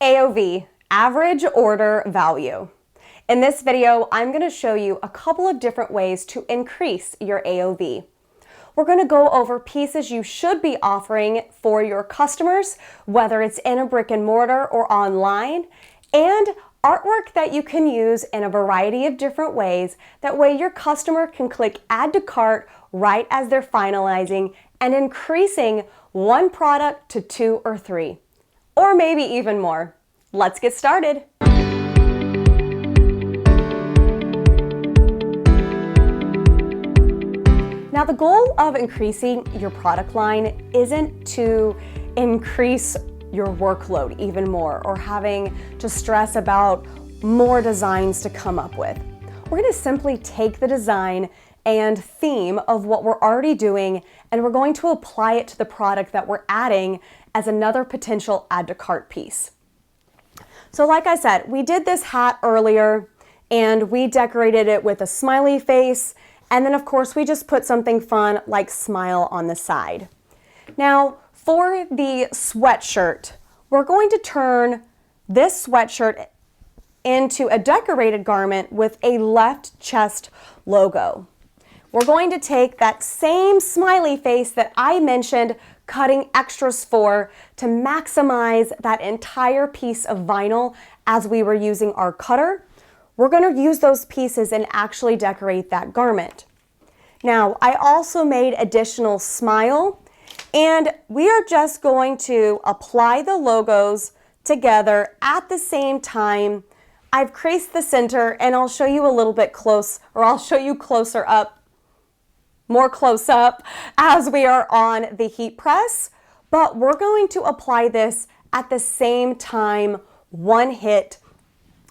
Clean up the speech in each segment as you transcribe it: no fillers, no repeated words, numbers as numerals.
AOV, average order value. In this video, I'm going to show you a couple of different ways to increase your AOV. We're going to go over pieces you should be offering for your customers, whether it's in a brick and mortar or online, and artwork that you can use in a variety of different ways. That way your customer can click add to cart right as they're finalizing and increasing one product to 2 or 3, or maybe even more. Let's get started. Now, the goal of increasing your product line isn't to increase your workload even more or having to stress about more designs to come up with. We're going to simply take the design and theme of what we're already doing, and we're going to apply it to the product that we're adding as another potential add to cart piece. So like I said, we did this hat earlier and we decorated it with a smiley face, and then of course we just put something fun like smile on the side. Now for the sweatshirt, we're going to turn this sweatshirt into a decorated garment with a left chest logo. We're going to take that same smiley face that I mentioned cutting extras for to maximize that entire piece of vinyl as we were using our cutter. We're going to use those pieces and actually decorate that garment. Now, I also made additional smile, and we are just going to apply the logos together at the same time. I've creased the center, and I'll show you a little bit close, or I'll show you closer up, more close up as we are on the heat press, but we're going to apply this at the same time, one hit.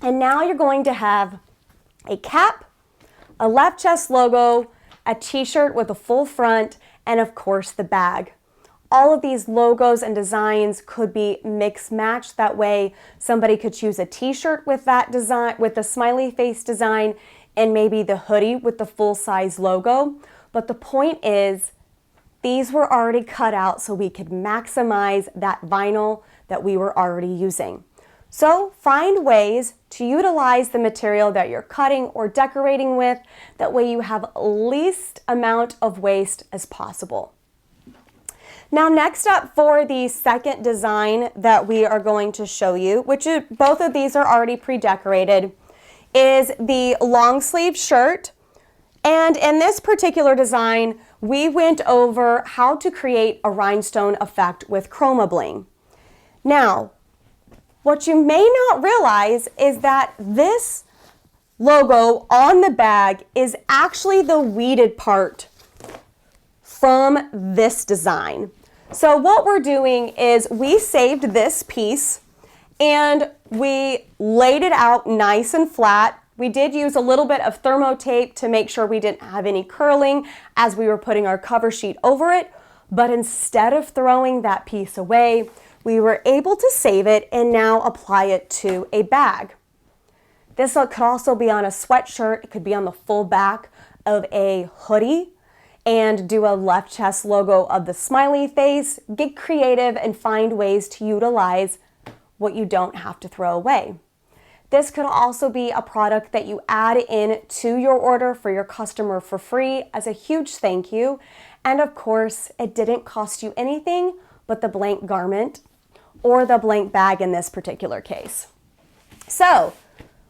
And now you're going to have a cap, a left chest logo, a t-shirt with a full front, and of course the bag. All of these logos and designs could be mix matched. That way somebody could choose a t-shirt with that design, with the smiley face design, and maybe the hoodie with the full size logo. But the point is, these were already cut out so we could maximize that vinyl that we were already using. So find ways to utilize the material that you're cutting or decorating with. That way you have least amount of waste as possible. Now next up for the second design that we are going to show you, which is, both of these are already pre-decorated, is the long sleeve shirt. And in this particular design, we went over how to create a rhinestone effect with Chroma Bling. Now, what you may not realize is that this logo on the bag is actually the weeded part from this design. So what we're doing is we saved this piece and we laid it out nice and flat. We did use a little bit of thermo tape to make sure we didn't have any curling as we were putting our cover sheet over it, but instead of throwing that piece away, we were able to save it and now apply it to a bag. This could also be on a sweatshirt, it could be on the full back of a hoodie, and do a left chest logo of the smiley face. Get creative and find ways to utilize what you don't have to throw away. This could also be a product that you add in to your order for your customer for free as a huge thank you. And of course, it didn't cost you anything but the blank garment or the blank bag in this particular case. So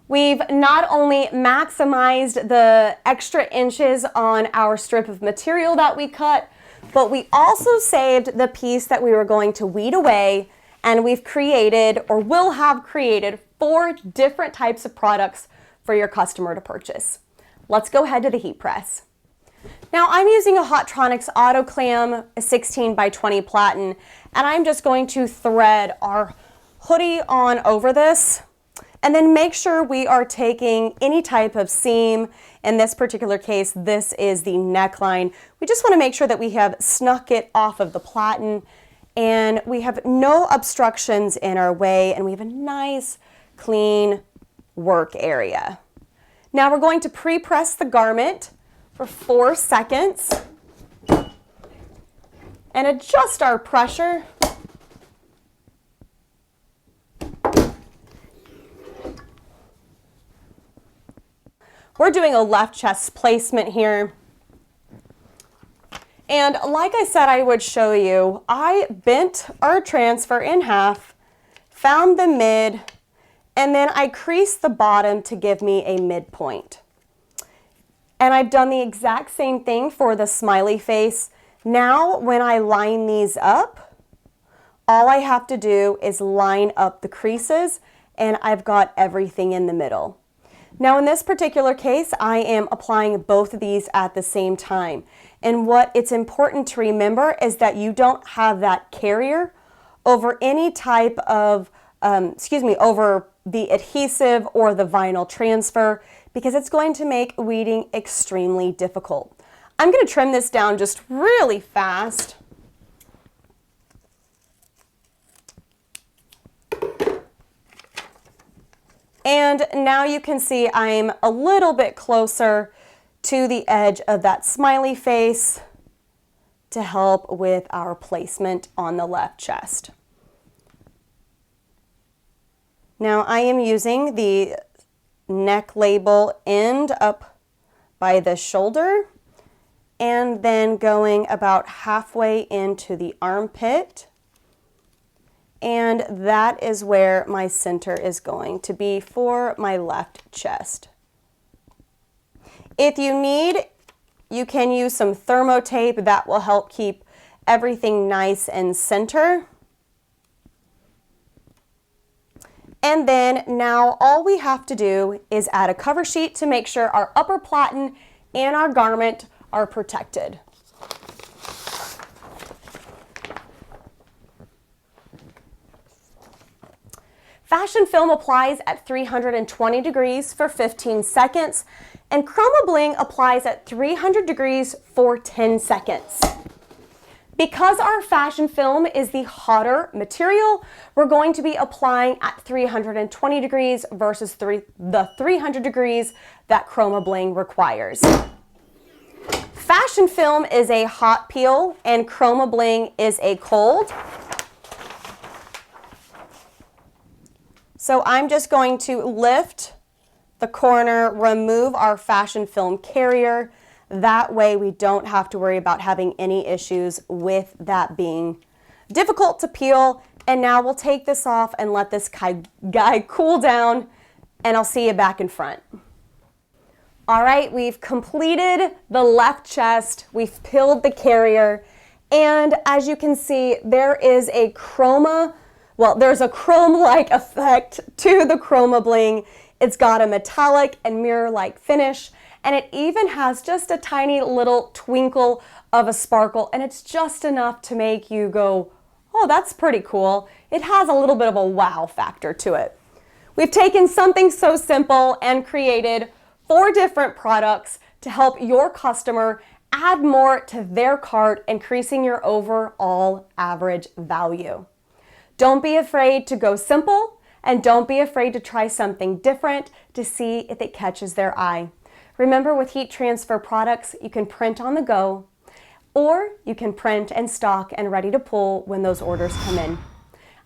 we've not only maximized the extra inches on our strip of material that we cut, but we also saved the piece that we were going to weed away, and we've created, or will have created, 4 different types of products for your customer to purchase. Let's go ahead to the heat press. Now I'm using a Hotronix Auto Clam, a 16 by 20 platen, and I'm just going to thread our hoodie on over this, and then make sure we are taking any type of seam. In this particular case, this is the neckline. We just want to make sure that we have snuck it off of the platen and we have no obstructions in our way, and we have a nice clean work area. Now we're going to pre-press the garment for 4 seconds and adjust our pressure we're doing a left chest placement here. And like I said I would show you, I bent our transfer in half, found the mid, and then I creased the bottom to give me a midpoint. And I've done the exact same thing for the smiley face. Now when I line these up, all I have to do is line up the creases and I've got everything in the middle. Now in this particular case, I am applying both of these at the same time. And what it's important to remember is that you don't have that carrier over any type of, over the adhesive or the vinyl transfer, because it's going to make weeding extremely difficult. I'm going to trim this down just really fast. And now you can see I'm a little bit closer to the edge of that smiley face to help with our placement on the left chest. Now I am using the neck label end up by the shoulder and then going about halfway into the armpit. And that is where my center is going to be for my left chest. If you need, you can use some thermo tape. That will help keep everything nice and center. And then now all we have to do is add a cover sheet to make sure our upper platen and our garment are protected. Fashion film applies at 320 degrees for 15 seconds, and Chroma Bling applies at 300 degrees for 10 seconds. Because our fashion film is the hotter material, we're going to be applying at 320 degrees versus the 300 degrees that Chroma Bling requires. Fashion film is a hot peel and Chroma Bling is a cold. So I'm just going to lift the corner, remove our fashion film carrier. That way we don't have to worry about having any issues with that being difficult to peel. And now we'll take this off and let this guy cool down, and I'll see you back in front. All right, we've completed the left chest, we've peeled the carrier, and as you can see, there is a there's a chrome-like effect to the Chroma Bling. It's got a metallic and mirror-like finish, and it even has just a tiny little twinkle of a sparkle, and it's just enough to make you go, oh, that's pretty cool. It has a little bit of a wow factor to it. We've taken something so simple and created 4 different products to help your customer add more to their cart, increasing your overall average value. Don't be afraid to go simple, and don't be afraid to try something different to see if it catches their eye. Remember, with heat transfer products, you can print on the go, or you can print and stock and ready to pull when those orders come in.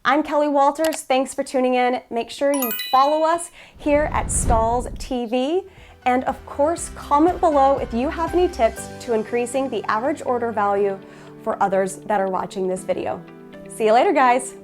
I'm Kelly Walters. Thanks for tuning in. Make sure you follow us here at Stahls TV. And of course, comment below if you have any tips to increasing the average order value for others that are watching this video. See you later, guys.